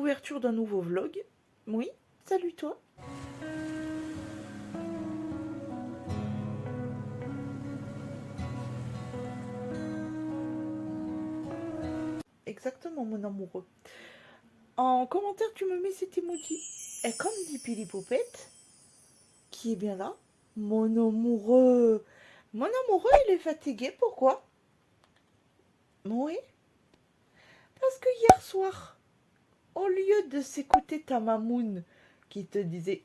l'ouverture d'un nouveau vlog. Oui, salut toi. Exactement, mon amoureux. En commentaire, tu me mets cet emoji. Et comme dit Pilipopette, qui est bien là, mon amoureux. Mon amoureux, il est fatigué, pourquoi? Oui, parce que hier soir, au lieu de s'écouter ta mamoune qui te disait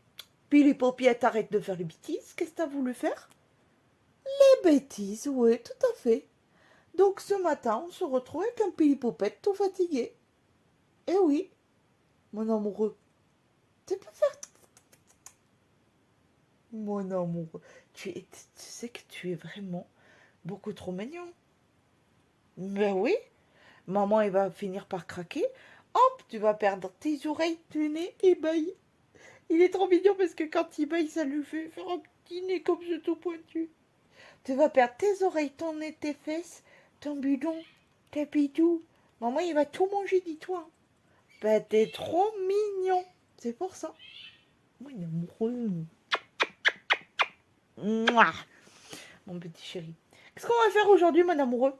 Pilipopette, arrête de faire les bêtises, qu'est-ce que t'as voulu faire? Les bêtises, oui, tout à fait. Donc ce matin, on se retrouve avec un Pilipopette tout fatigué. Eh oui, mon amoureux, tu peux faire... Mon amoureux, tu sais que tu es vraiment beaucoup trop mignon. Ben oui, maman, elle va finir par craquer. Hop, tu vas perdre tes oreilles, ton nez et baille. Il est trop mignon parce que quand il baille, ça lui fait faire un petit nez comme ça tout pointu. Tu vas perdre tes oreilles, ton nez, tes fesses, ton bidon, tes bidous. Maman, il va tout manger, dis-toi. Ben, t'es trop mignon. C'est pour ça. Moi, il est amoureux. Mouah, mon petit chéri. Qu'est-ce qu'on va faire aujourd'hui, mon amoureux?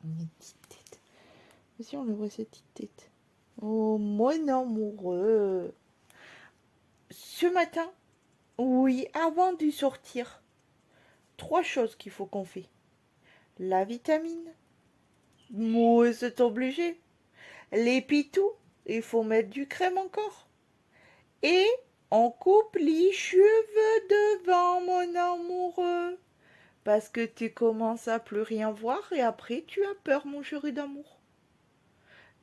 Une petite tête. Si on le voit, cette petite tête. Oh, mon amoureux. Ce matin, oui, avant de sortir, 3 choses qu'il faut qu'on fait. La vitamine. Moi, c'est obligé. Les pitous. Il faut mettre du crème encore. Et on coupe les cheveux devant, mon amoureux. Parce que tu commences à plus rien voir et après tu as peur, mon chéri d'amour.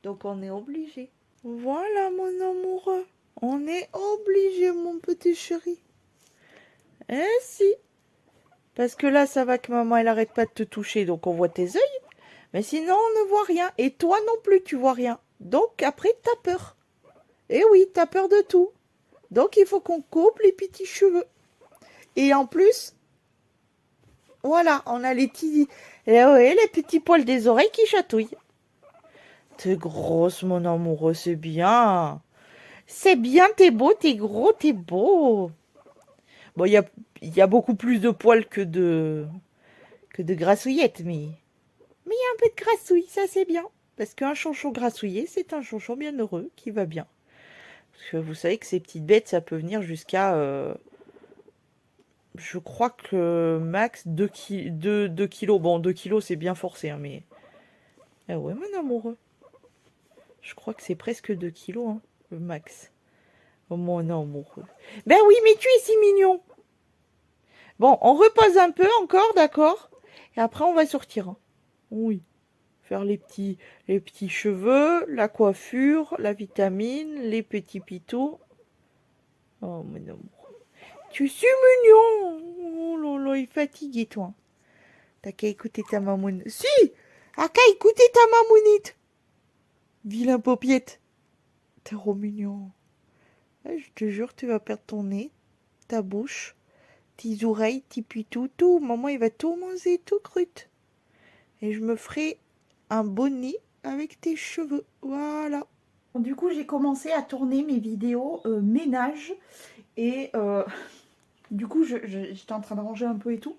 Donc on est obligé. Voilà, mon amoureux. On est obligé, mon petit chéri. Eh si. Parce que là, ça va que maman, elle arrête pas de te toucher, donc on voit tes yeux. Mais sinon, on ne voit rien. Et toi non plus, tu vois rien. Donc après, t'as peur. Eh oui, t'as peur de tout. Donc il faut qu'on coupe les petits cheveux. Et en plus, voilà, on a les petits poils des oreilles qui chatouillent. T'es grosse, mon amoureux, c'est bien. C'est bien, t'es beau, t'es gros, t'es beau. Bon, il y a beaucoup plus de poils que de grassouillettes, mais il y a un peu de grassouille, ça c'est bien. Parce qu'un chonchon grassouillé, c'est un chonchon bien heureux, qui va bien. Parce que vous savez que ces petites bêtes, ça peut venir jusqu'à... je crois que max 2 kilos. Bon, 2 kilos, c'est bien forcé, hein, mais... Ah ouais, mon amoureux. Je crois que c'est presque 2 kilos, hein, le max. Oh, mon amoureux. Ben oui, mais tu es si mignon. Bon, on repose un peu encore, d'accord? Et après, on va sortir. Hein. Oui. Faire les petits cheveux, la coiffure, la vitamine, les petits pitous. Oh, mon amour. Tu es mignon. Oh là là, il est fatigué, toi. T'as qu'à écouter ta mamoune. Si! T'as qu'à écouter ta mamounite. Vilain paupiette. T'es trop mignon. Je te jure, tu vas perdre ton nez, ta bouche, tes oreilles, tes pitous, tout. Maman, il va tout manger, tout crute. Et je me ferai un bonnet avec tes cheveux. Voilà. Du coup, j'ai commencé à tourner mes vidéos ménage. Et du coup, j'étais en train de ranger un peu et tout.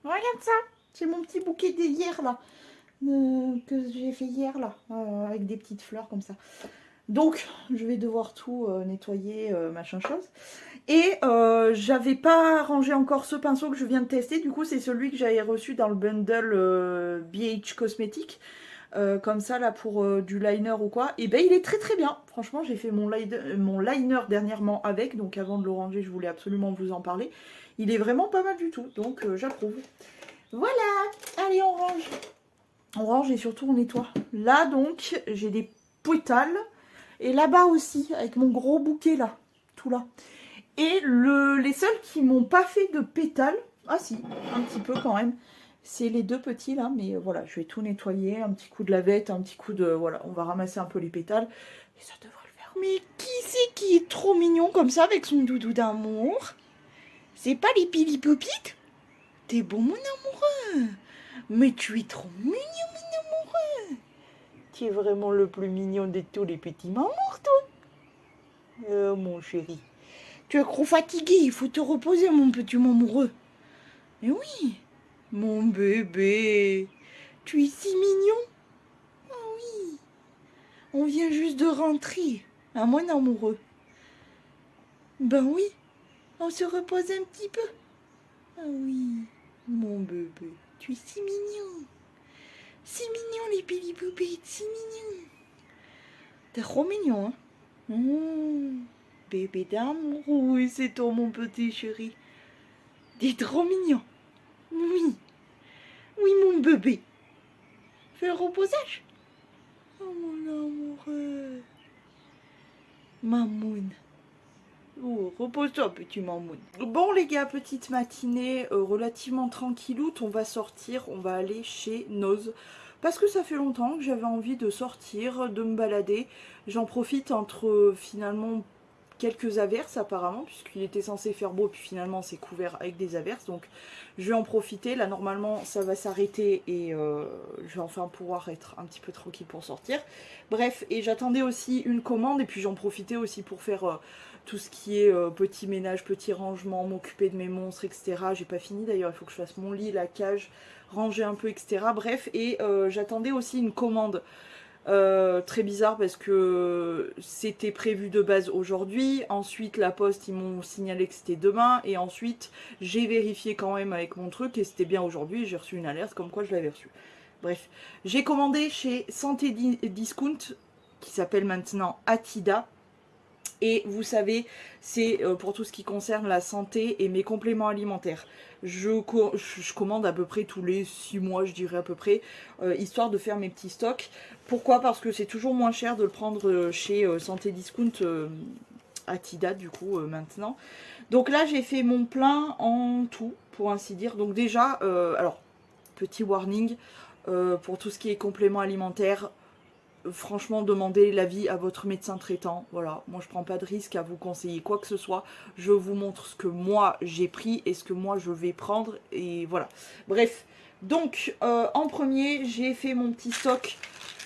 Regarde ça. C'est mon petit bouquet d'hier, là. Que j'ai fait hier, là. Avec des petites fleurs comme ça. Donc, je vais devoir tout nettoyer, machin chose. Et j'avais pas rangé encore ce pinceau que je viens de tester. Du coup, c'est celui que j'avais reçu dans le bundle BH Cosmétiques. Comme ça, là, pour du liner ou quoi. Et ben, il est très très bien. Franchement, j'ai fait mon liner dernièrement avec. Donc, avant de le ranger, je voulais absolument vous en parler. Il est vraiment pas mal du tout. Donc, j'approuve. Voilà. Allez, on range. On range et surtout, on nettoie. Là, donc, j'ai des pétales. Et là-bas aussi, avec mon gros bouquet là, tout là. Et les seuls qui m'ont pas fait de pétales, ah si, un petit peu quand même, c'est les 2 petits là, mais voilà, je vais tout nettoyer, un petit coup de lavette, un petit coup de... Voilà, on va ramasser un peu les pétales, et ça devrait le faire. Mais qui c'est qui est trop mignon comme ça avec son doudou d'amour? C'est pas les pilipopites? T'es bon mon amoureux? Mais tu es trop mignon mon amoureux. tu es vraiment le plus mignon de tous les petits mamours, toi. Oh, mon chéri. Tu es trop fatigué, il faut te reposer, mon petit mamoureux. Mais oui, mon bébé, tu es si mignon. Ah oui, on vient juste de rentrer. À mon amoureux. Ben oui, on se repose un petit peu. Ah oui, mon bébé, tu es si mignon. Si mignon les biliboubettes, si mignon. T'es trop mignon, hein. Bébé d'amour, oui, c'est toi mon petit chéri. T'es trop mignon. Oui, oui mon bébé. Fais le reposage. Oh mon amoureux. Mamoun. Oh, repose-toi, petit mamoun. Bon, les gars, petite matinée relativement tranquilloute. On va sortir, on va aller chez Noz. Parce que ça fait longtemps que j'avais envie de sortir, de me balader. J'en profite entre finalement quelques averses apparemment, puisqu'il était censé faire beau, puis finalement c'est couvert avec des averses. Donc je vais en profiter. Là, normalement, ça va s'arrêter et je vais enfin pouvoir être un petit peu tranquille pour sortir. Bref, et j'attendais aussi une commande, et puis j'en profitais aussi pour faire tout ce qui est petit ménage, petit rangement, m'occuper de mes monstres, etc. J'ai pas fini d'ailleurs, il faut que je fasse mon lit, la cage, ranger un peu, etc. Bref, et j'attendais aussi une commande. Très bizarre parce que c'était prévu de base aujourd'hui, ensuite la poste ils m'ont signalé que c'était demain, et ensuite j'ai vérifié quand même avec mon truc et c'était bien aujourd'hui, j'ai reçu une alerte comme quoi je l'avais reçu. Bref, j'ai commandé chez Santé Discount, qui s'appelle maintenant Atida. Et vous savez, c'est pour tout ce qui concerne la santé et mes compléments alimentaires. Je commande à peu près tous les 6 mois, je dirais à peu près, histoire de faire mes petits stocks. Pourquoi? Parce que c'est toujours moins cher de le prendre chez Santé Discount Atida, du coup, maintenant. Donc là, j'ai fait mon plein en tout, pour ainsi dire. Donc déjà, alors, petit warning, pour tout ce qui est compléments alimentaires, franchement, demandez l'avis à votre médecin traitant. Voilà, moi je prends pas de risque à vous conseiller quoi que ce soit. Je vous montre ce que moi j'ai pris et ce que moi je vais prendre. Et voilà. Bref, donc en premier, j'ai fait mon petit stock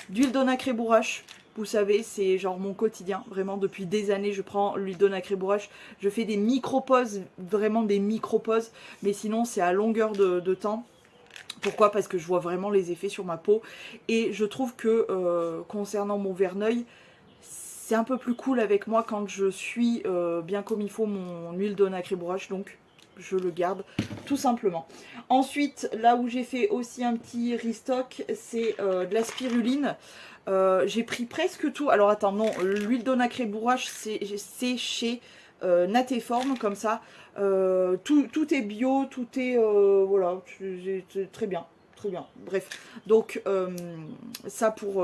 d'huile d'onacre et bourrache. Vous savez, c'est genre mon quotidien. Vraiment, depuis des années, je prends l'huile d'onacre et bourrache. Je fais des micro-pauses, vraiment des micro-pauses. Mais sinon, c'est à longueur de temps. Pourquoi? Parce que je vois vraiment les effets sur ma peau. Et je trouve que concernant mon verneuil, c'est un peu plus cool avec moi quand je suis bien comme il faut mon huile d'onacre et bourrache. Donc je le garde tout simplement. Ensuite, là où j'ai fait aussi un petit restock, c'est de la spiruline. J'ai pris presque tout. Alors attends, non, l'huile d'onacre et bourrache, c'est chez Natéforme, comme ça. Tout est bio, tout est voilà, c'est très bien, très bien. Bref, donc ça pour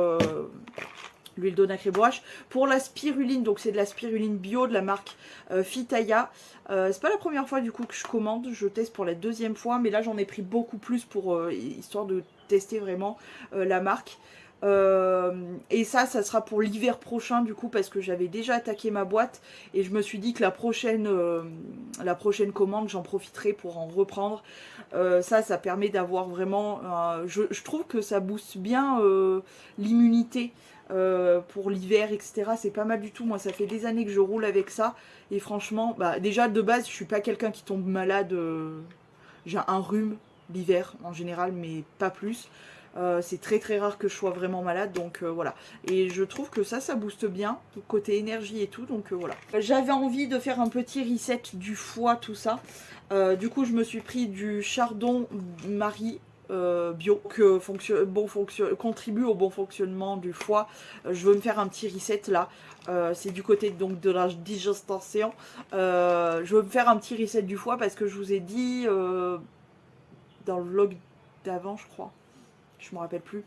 l'huile d'onacre et bourrache. Pour la spiruline, donc c'est de la spiruline bio de la marque Fitaya. C'est pas la première fois du coup que je commande, je teste pour la deuxième fois, mais là j'en ai pris beaucoup plus pour histoire de tester vraiment la marque. Et ça sera pour l'hiver prochain du coup, parce que j'avais déjà attaqué ma boîte et je me suis dit que la prochaine commande, j'en profiterai pour en reprendre. Ça permet d'avoir vraiment je trouve que ça booste bien l'immunité pour l'hiver, etc. C'est pas mal du tout. Moi, ça fait des années que je roule avec ça et franchement, bah, déjà de base, je suis pas quelqu'un qui tombe malade. J'ai un rhume l'hiver en général, mais pas plus. C'est très très rare que je sois vraiment malade, donc voilà. Et je trouve que ça booste bien, côté énergie et tout, donc voilà. J'avais envie de faire un petit reset du foie, tout ça. Du coup, je me suis pris du chardon Marie bio, que contribue au bon fonctionnement du foie. Je veux me faire un petit reset là. C'est du côté donc de la digestion. Je veux me faire un petit reset du foie parce que je vous ai dit dans le vlog d'avant, je crois, je me rappelle plus,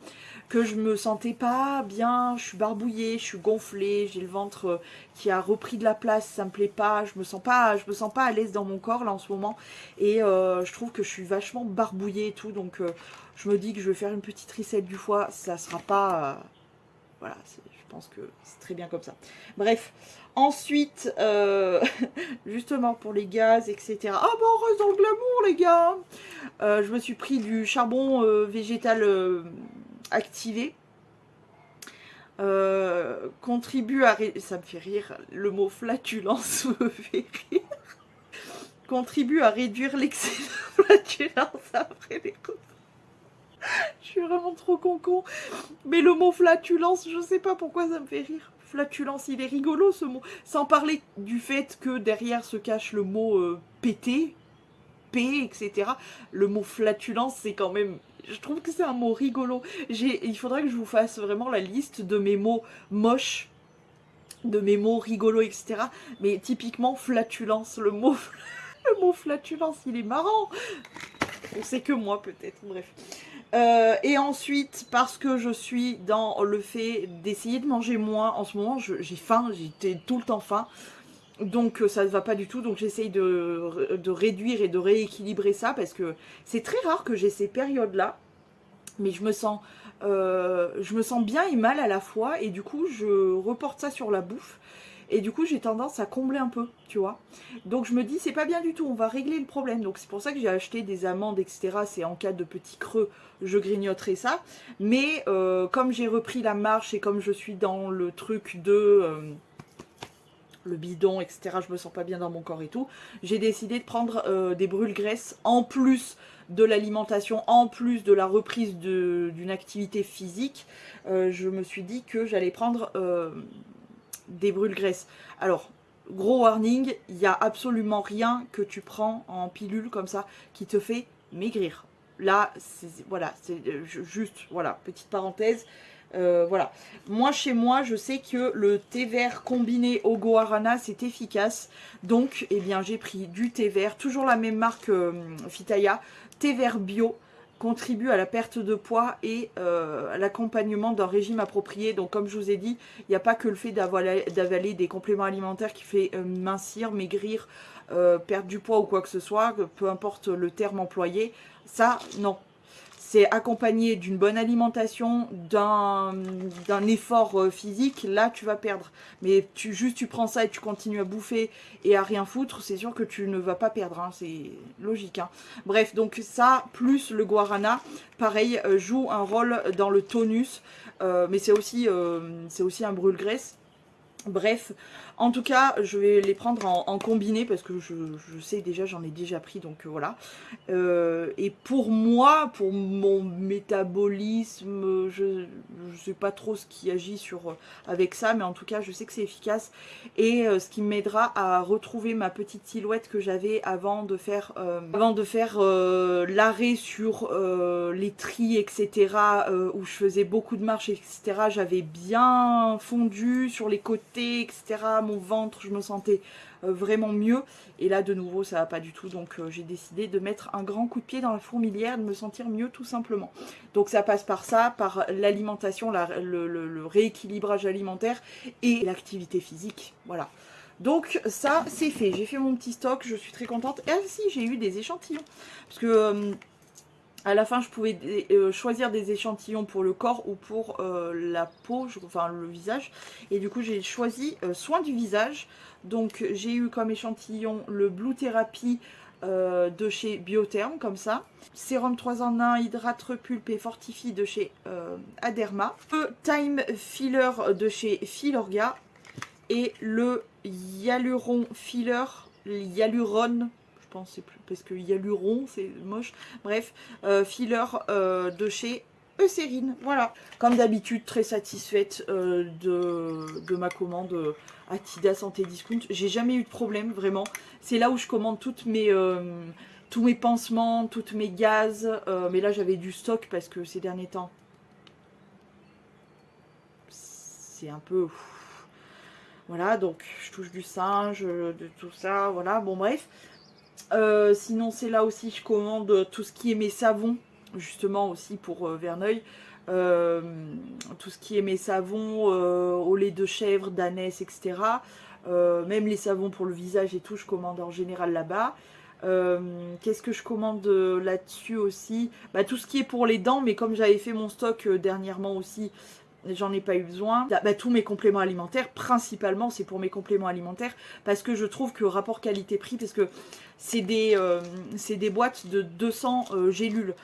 que je me sentais pas bien, je suis barbouillée, je suis gonflée, j'ai le ventre qui a repris de la place, ça me plaît pas, je me sens pas à l'aise dans mon corps là en ce moment, et je trouve que je suis vachement barbouillée et tout, donc je me dis que je vais faire une petite reset du foie, ça sera pas voilà, je pense que c'est très bien comme ça. Bref, ensuite, justement pour les gaz, etc. Ah bah on reste dans le glamour les gars. Je me suis pris du charbon végétal activé. Contribue à... Ça me fait rire, le mot flatulence me fait rire. Contribue à réduire l'excès de flatulence après les cours. Je suis vraiment trop con. Mais le mot flatulence, je sais pas pourquoi ça me fait rire. Flatulence, il est rigolo ce mot. Sans parler du fait que derrière se cache le mot péter, etc. Le mot flatulence, c'est quand même... Je trouve que c'est un mot rigolo. Il faudrait que je vous fasse vraiment la liste de mes mots moches, de mes mots rigolos, etc. Mais typiquement flatulence, le mot flatulence, il est marrant. C'est que moi peut-être, bref. Et ensuite, parce que je suis dans le fait d'essayer de manger moins, en ce moment j'ai faim, j'ai tout le temps faim. Donc ça ne va pas du tout, donc j'essaye de réduire et de rééquilibrer ça, parce que c'est très rare que j'ai ces périodes-là, mais je me sens bien et mal à la fois, et du coup je reporte ça sur la bouffe, et du coup j'ai tendance à combler un peu, tu vois. Donc je me dis c'est pas bien du tout, on va régler le problème, donc c'est pour ça que j'ai acheté des amandes, etc. C'est en cas de petit creux, je grignoterai ça, mais comme j'ai repris la marche et comme je suis dans le truc de... le bidon, etc. Je me sens pas bien dans mon corps et tout. J'ai décidé de prendre des brûle-graisses en plus de l'alimentation, en plus de la reprise d'une activité physique. Je me suis dit que j'allais prendre des brûle-graisses. Alors, gros warning, il n'y a absolument rien que tu prends en pilule comme ça qui te fait maigrir. Là, voilà, c'est juste, voilà, petite parenthèse. Voilà. Moi, chez moi, je sais que le thé vert combiné au guarana, c'est efficace. Donc, eh bien, j'ai pris du thé vert, toujours la même marque Fitaya, thé vert bio, contribue à la perte de poids et à l'accompagnement d'un régime approprié. Donc, comme je vous ai dit, il n'y a pas que le fait d'avaler des compléments alimentaires qui fait mincir, maigrir, perdre du poids ou quoi que ce soit, peu importe le terme employé. Ça, non. C'est accompagné d'une bonne alimentation, d'un effort physique, là tu vas perdre. Mais tu prends ça et tu continues à bouffer et à rien foutre, c'est sûr que tu ne vas pas perdre, hein, c'est logique. Hein. Bref, donc ça, plus le guarana, pareil, joue un rôle dans le tonus, mais c'est aussi un brûle-graisse. Bref, en tout cas, je vais les prendre en combiné parce que je sais déjà, j'en ai déjà pris, donc voilà. Et pour moi, pour mon métabolisme, je sais pas trop ce qui agit avec ça, mais en tout cas, je sais que c'est efficace. Et ce qui m'aidera à retrouver ma petite silhouette que j'avais avant de faire, l'arrêt sur les tris, etc., où je faisais beaucoup de marches, etc. J'avais bien fondu sur les côtés, etc. Mon ventre, je me sentais vraiment mieux. Et là, de nouveau, ça va pas du tout. Donc, j'ai décidé de mettre un grand coup de pied dans la fourmilière, de me sentir mieux tout simplement. Donc, ça passe par ça, par l'alimentation, le rééquilibrage alimentaire et l'activité physique. Voilà. Donc, ça, c'est fait. J'ai fait mon petit stock. Je suis très contente. Et si, j'ai eu des échantillons. Parce que... à la fin, je pouvais choisir des échantillons pour le corps ou pour la peau, enfin le visage. Et du coup, j'ai choisi soin du visage. Donc, j'ai eu comme échantillon le Blue Therapy de chez Biotherm, comme ça. Sérum 3 en 1, hydrate, repulpe et fortifie de chez Aderma. Le Time Filler de chez Filorga. Et le Hyaluron Filler, Hyaluron, je pense c'est plus parce que Hyaluron c'est moche, bref, filler de chez Eucérine, voilà. Comme d'habitude, très satisfaite de ma commande Atida Santé Discount. J'ai jamais eu de problème, vraiment. C'est là où je commande tous mes pansements, toutes mes gazes, mais là j'avais du stock parce que ces derniers temps, c'est un peu... Voilà, donc je touche du singe, de tout ça, voilà, bon bref. Sinon c'est là aussi je commande tout ce qui est mes savons, justement aussi pour Verneuil. Tout ce qui est mes savons au lait de chèvre, d'ânesse, etc. Même les savons pour le visage et tout, je commande en général là-bas. Qu'est-ce que je commande là-dessus aussi, bah, tout ce qui est pour les dents, mais comme j'avais fait mon stock dernièrement aussi, j'en ai pas eu besoin. Bah, tous mes compléments alimentaires, principalement c'est pour mes compléments alimentaires, parce que je trouve que rapport qualité-prix, parce que c'est des boîtes de 200 gélules.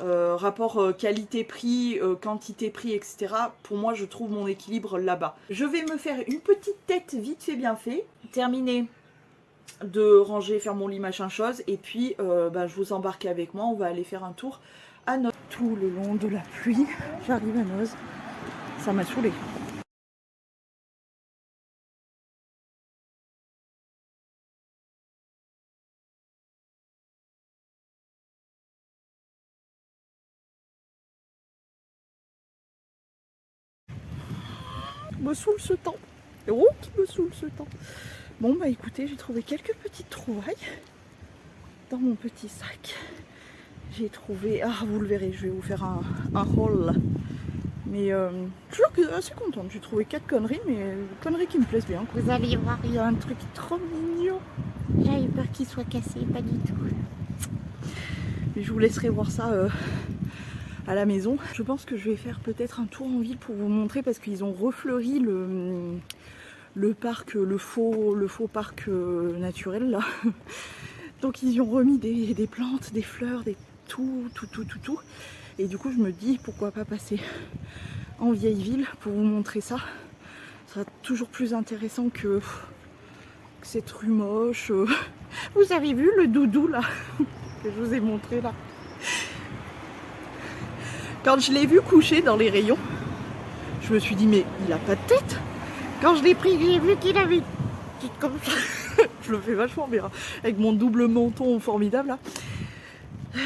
rapport qualité-prix, quantité-prix, etc. Pour moi, je trouve mon équilibre là-bas. Je vais me faire une petite tête vite fait bien fait, terminer de ranger, faire mon lit, machin chose, et puis je vous embarque avec moi, on va aller faire un tour à Noz. Tout le long de la pluie, j'arrive à Noz, ça m'a saoulée. Me saoule ce temps. Oh, qui me saoule ce temps. Bon, bah écoutez, j'ai trouvé quelques petites trouvailles dans mon petit sac. J'ai trouvé, vous le verrez, je vais vous faire un haul. Mais je suis assez contente. J'ai trouvé 4 conneries, mais conneries qui me plaisent bien. Vous allez voir, Il y a un truc trop mignon. j'avais peur qu'il soit cassé, pas du tout. Mais je vous laisserai voir ça à la maison. Je pense que je vais faire peut-être un tour en ville pour vous montrer parce qu'ils ont refleuri le parc, le faux parc naturel là. Donc ils y ont remis des plantes, des fleurs, tout. Et du coup je me dis pourquoi pas passer en vieille ville pour vous montrer ça. Ça sera toujours plus intéressant que cette rue moche. Vous avez vu le doudou là que je vous ai montré là. Quand je l'ai vu couché dans les rayons, je me suis dit mais il a pas de tête. Quand je l'ai pris, j'ai vu qu'il avait une petite comme ça. Je le fais vachement bien avec mon double menton formidable là.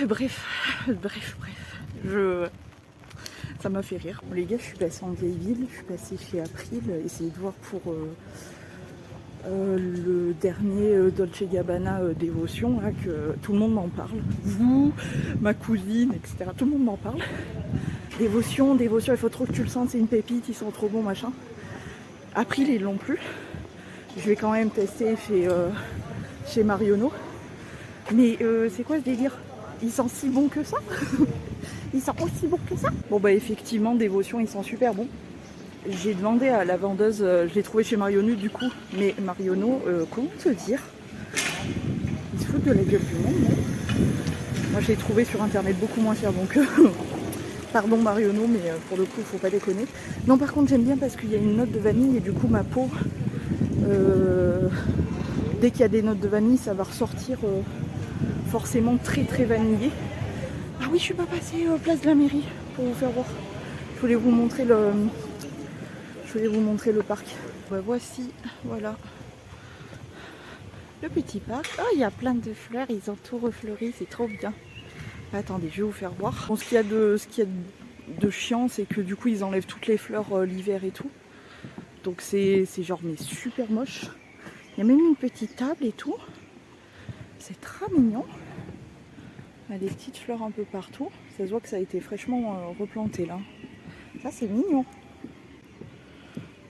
Bref. Ça m'a fait rire. Les gars, je suis passée en vieille ville, je suis passée chez April, essayer de voir pour le dernier Dolce Gabbana Dévotion, là, que tout le monde m'en parle. Vous, ma cousine, etc. Tout le monde m'en parle. Dévotion, il faut trop que tu le sentes, c'est une pépite, ils sont trop bons, machin. April, ils l'ont plus. Je vais quand même tester chez Marionneau. Mais c'est quoi ce délire? Ils sont si bons que ça? Ils sont aussi bons que ça? Bon bah effectivement, Dévotion, ils sont super bons. J'ai demandé à la vendeuse, je l'ai trouvé chez Marionneau du coup, mais Marionneau, comment te dire? Ils se foutent de la gueule du monde, non? Moi je l'ai trouvé sur internet beaucoup moins cher, donc pardon Marionneau, mais pour le coup, faut pas déconner. Non, par contre, j'aime bien parce qu'il y a une note de vanille et du coup, ma peau, dès qu'il y a des notes de vanille, ça va ressortir forcément très vanillé. Ah oui, je suis pas passée place de la mairie pour vous faire voir. Je voulais vous montrer le parc. Bah, voici, voilà. Le petit parc. Oh, il y a plein de fleurs, ils ont tout refleuri, c'est trop bien. Attendez, je vais vous faire voir. Bon, ce qu'il y a de chiant, c'est que du coup, ils enlèvent toutes les fleurs l'hiver et tout. Donc c'est genre mais super moche. Il y a même une petite table et tout. C'est très mignon. Il y a des petites fleurs un peu partout. Ça se voit que ça a été fraîchement replanté là. Ça c'est mignon.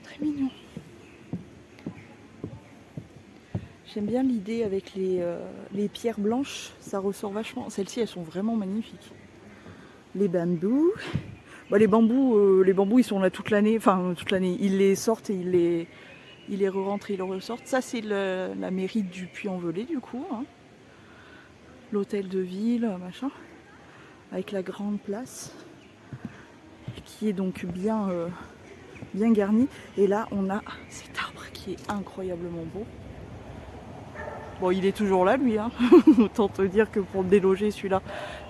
Très mignon. J'aime bien l'idée avec les pierres blanches. Ça ressort vachement. Celles-ci elles sont vraiment magnifiques. Les bambous. Bah, les bambous ils sont là toute l'année. Enfin toute l'année. Ils les sortent et ils les re-rentrent et ils les ressortent. Ça c'est la mairie du Puy-en-Velay du coup. Hein. L'hôtel de ville, machin. Avec la grande place. Qui est donc bien garnie. Et là on a cet arbre qui est incroyablement beau. Bon, il est toujours là, lui. Hein. Autant te dire que pour le déloger, celui-là,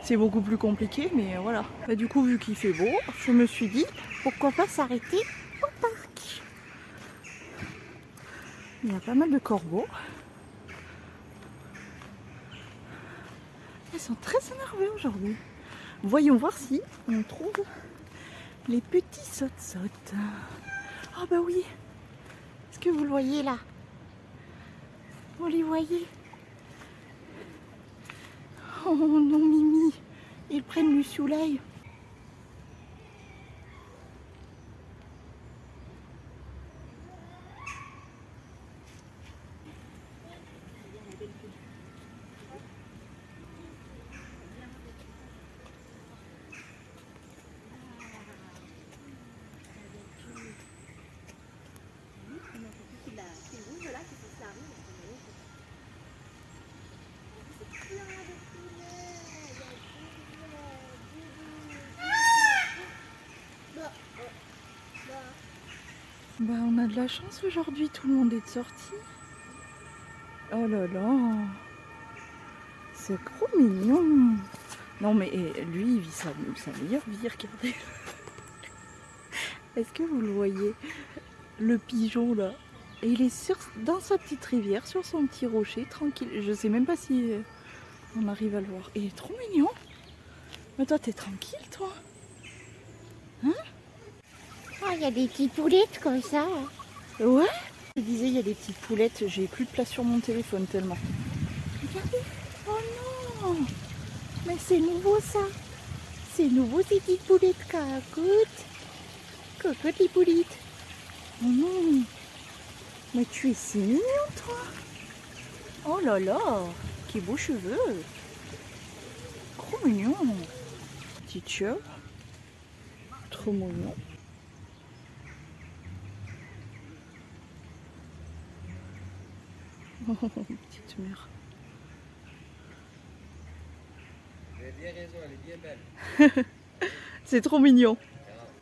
c'est beaucoup plus compliqué. Mais voilà. Bah, du coup, vu qu'il fait beau, je me suis dit, pourquoi pas s'arrêter au parc. Il y a pas mal de corbeaux. Ils sont très énervés aujourd'hui. Voyons voir si on trouve les petits sautes-sautes. Ah bah oui. Est-ce que vous le voyez là? Vous les voyez? Oh non, Mimi, ils prennent du soleil. Bah on a de la chance aujourd'hui, tout le monde est sorti. Oh là là, c'est trop mignon. Non mais lui il vit sa meilleure vie, regardez. Est-ce que vous le voyez? Le pigeon là. Et il est dans sa petite rivière, sur son petit rocher, tranquille. Je sais même pas si on arrive à le voir. Et il est trop mignon. Mais toi t'es tranquille toi? Hein? Oh, il y a des petites poulettes comme ça. Ouais. Je disais il y a des petites poulettes, j'ai plus de place sur mon téléphone tellement. Regardez. Oh non! Mais c'est nouveau ça! C'est nouveau ces petites poulettes, cacoute. Coucou les poulettes. Oh non! Mais tu es si mignon toi! Oh là là! Quels beaux cheveux! Trop mignon! Petit chien! Trop mignon! Oh, petite mère! Vous avez bien raison, elle est bien belle. C'est trop mignon!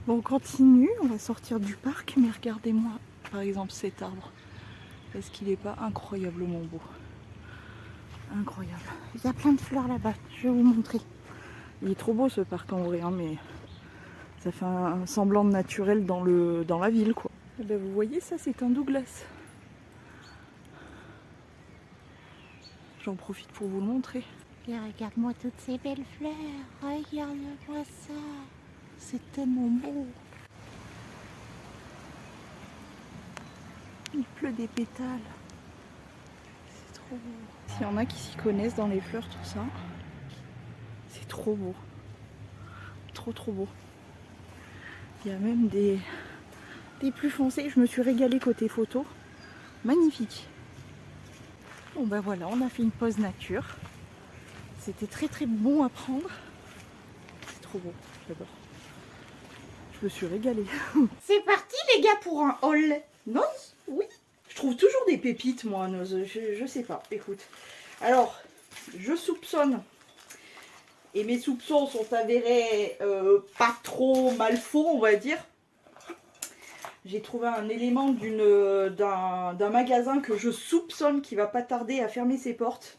Bon, on continue, on va sortir du parc, mais regardez-moi, par exemple, cet arbre. Est-ce qu'il n'est pas incroyablement beau? Incroyable. Il y a plein de fleurs là-bas, je vais vous montrer. Il est trop beau ce parc en vrai, hein, mais ça fait un semblant de naturel dans la ville, quoi. Et ben, vous voyez, ça c'est un Douglas. J'en profite pour vous le montrer. Et regarde-moi toutes ces belles fleurs. Regarde-moi ça. C'est tellement beau. Il pleut des pétales. C'est trop beau. S'il y en a qui s'y connaissent dans les fleurs, tout ça, c'est trop beau. Trop beau. Il y a même des plus foncés. Je me suis régalée côté photo. Magnifique. Bon ben voilà, on a fait une pause nature. C'était très bon à prendre. C'est trop beau, j'adore. Je me suis régalée. C'est parti les gars pour un haul. Noz, oui. Je trouve toujours des pépites moi, Noz. Je sais pas, écoute. Alors, je soupçonne, et mes soupçons sont avérés pas trop mal faux, on va dire. J'ai trouvé un élément d'un magasin que je soupçonne qui va pas tarder à fermer ses portes.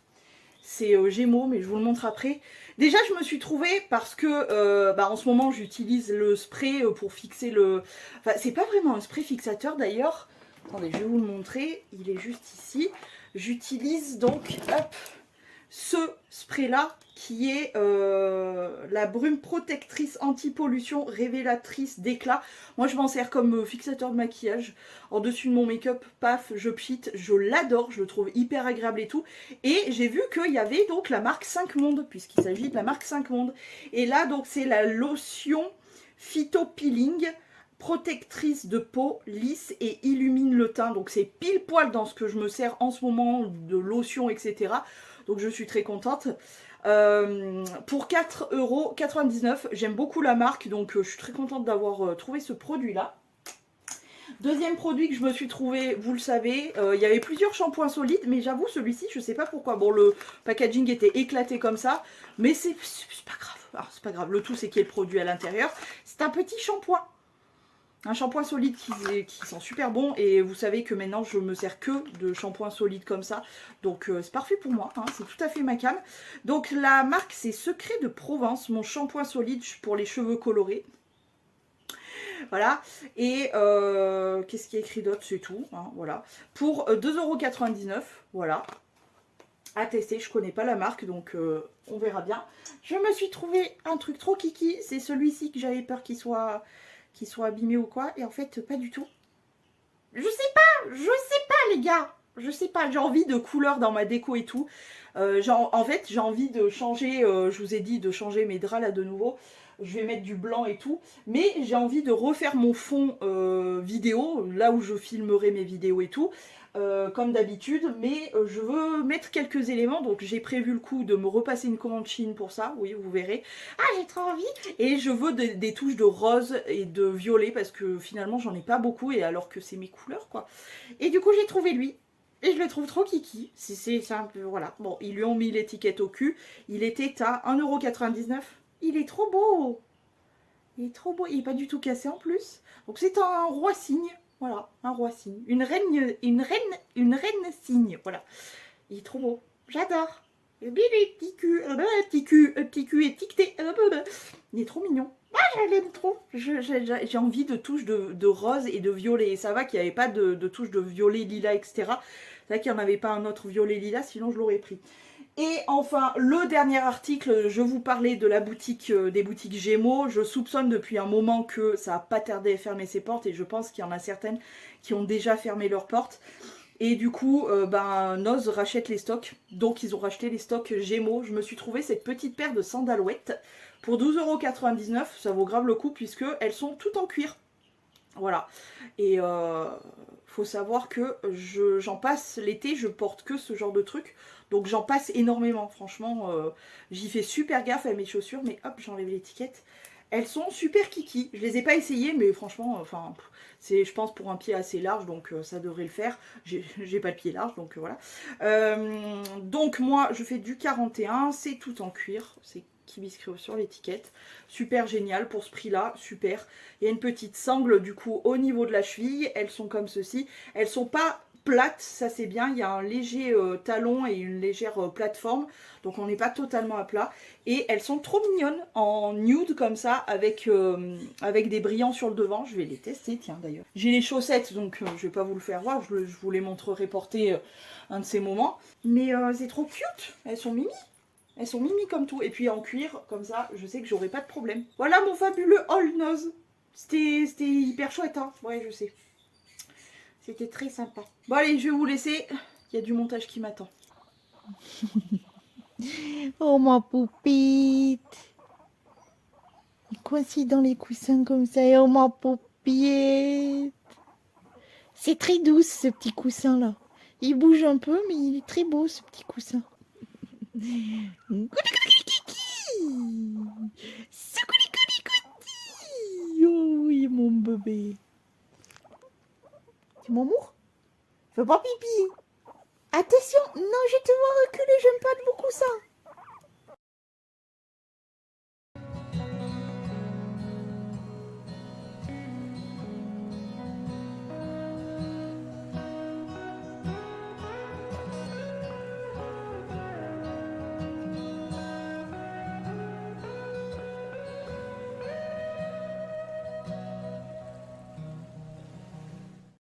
C'est Gémeaux, mais je vous le montre après. Déjà, je me suis trouvée parce que en ce moment, j'utilise le spray pour fixer le... Enfin, c'est pas vraiment un spray fixateur d'ailleurs. Attendez, je vais vous le montrer. Il est juste ici. J'utilise donc, hop, ce spray-là qui est la brume protectrice anti-pollution révélatrice d'éclat. Moi je m'en sers comme fixateur de maquillage en dessus de mon make-up, paf, je pchite, je l'adore, je le trouve hyper agréable et tout. Et j'ai vu qu'il y avait donc la marque 5 Mondes, puisqu'il s'agit de la marque 5 Mondes. Et là donc c'est la lotion Phyto Peeling, protectrice de peau, lisse et illumine le teint. Donc c'est pile poil dans ce que je me sers en ce moment de lotion, etc. Donc je suis très contente. Pour 4,99 €, j'aime beaucoup la marque, donc je suis très contente d'avoir trouvé ce produit-là. Deuxième produit que je me suis trouvé, vous le savez, il y avait plusieurs shampoings solides, mais j'avoue celui-ci, je sais pas pourquoi. Bon, le packaging était éclaté comme ça, mais c'est pas grave. Alors, c'est pas grave, le tout c'est qu'il y ait le produit à l'intérieur. C'est un petit shampoing. Un shampoing solide qui sent super bon, et vous savez que maintenant je me sers que de shampoing solide comme ça, donc c'est parfait pour moi, hein, c'est tout à fait ma came. Donc la marque c'est Secret de Provence, mon shampoing solide pour les cheveux colorés. Voilà, et qu'est-ce qui est écrit d'autre, c'est tout, hein, voilà. Pour 2,99 €, voilà. À tester, je connais pas la marque, donc on verra bien. Je me suis trouvé un truc trop kiki, c'est celui-ci que j'avais peur qu'il soit abîmé ou quoi, et en fait pas du tout. Je sais pas les gars, je sais pas, j'ai envie de couleurs dans ma déco et tout. En fait j'ai envie de changer, je vous ai dit de changer mes draps là de nouveau. Je vais mettre du blanc et tout, mais j'ai envie de refaire mon fond vidéo, là où je filmerai mes vidéos et tout, comme d'habitude, mais je veux mettre quelques éléments, donc j'ai prévu le coup de me repasser une commande Chine pour ça, oui vous verrez. Ah j'ai trop envie. Et je veux des touches de rose et de violet, parce que finalement j'en ai pas beaucoup, et alors que c'est mes couleurs quoi. Et du coup j'ai trouvé lui. Et je le trouve trop kiki, c'est un peu, voilà. Bon, ils lui ont mis l'étiquette au cul, il était à 1,99 €. Il est trop beau. Il est trop beau, il n'est pas du tout cassé en plus. Donc c'est un roi cygne, Voilà, un roi cygne. Une reine cygne, voilà. Il est trop beau. J'adore. Le petit cul, petit cul étiqueté. Il est trop mignon. Ah, je l'aime trop. J'ai envie de touches de rose et de violet. Ça va qu'il n'y avait pas de touches de violet, lilas, etc. C'est vrai qu'il n'y en avait pas un autre violet, lilas, sinon je l'aurais pris. Et enfin, le dernier article, je vous parlais de la boutique, des boutiques Gémeaux. Je soupçonne depuis un moment que ça n'a pas tardé à fermer ses portes et je pense qu'il y en a certaines qui ont déjà fermé leurs portes. Et du coup, Noz rachète les stocks. Donc ils ont racheté les stocks Gémeaux. Je me suis trouvé cette petite paire de sandalouettes pour 12,99 €. Ça vaut grave le coup puisque elles sont toutes en cuir. Voilà. Et faut savoir que j'en passe l'été, je porte que ce genre de truc. Donc j'en passe énormément. Franchement, j'y fais super gaffe à mes chaussures. Mais hop, j'enlève l'étiquette. Elles sont super kiki. Je les ai pas essayées, mais franchement, enfin, c'est, je pense, pour un pied assez large, donc ça devrait le faire. J'ai pas le pied large, donc voilà. Donc moi, je fais du 41. C'est tout en cuir. C'est qui biscrit sur l'étiquette. Super génial pour ce prix-là, super. Il y a une petite sangle du coup au niveau de la cheville. Elles sont comme ceci. Elles sont pas plates, ça c'est bien. Il y a un léger talon et une légère plateforme. Donc on n'est pas totalement à plat. Et elles sont trop mignonnes en nude comme ça avec, avec des brillants sur le devant. Je vais les tester, tiens d'ailleurs. J'ai les chaussettes, donc je vais pas vous le faire voir. Je vous les montrerai porter un de ces moments. Mais c'est trop cute. Elles sont mimi. Elles sont mimi comme tout. Et puis en cuir, comme ça, je sais que j'aurai pas de problème. Voilà mon fabuleux haul Noz. C'était hyper chouette, hein. Ouais, je sais. C'était très sympa. Bon allez, je vais vous laisser. Il y a du montage qui m'attend. Oh ma poupette. Il coïncide dans les coussins comme ça. Oh ma poupette. C'est très doux ce petit coussin là. Il bouge un peu, mais il est très beau ce petit coussin. Oh oui, mon bébé. C'est mon amour. Fais pas pipi. Attention, non, je te vois reculer, j'aime pas beaucoup ça.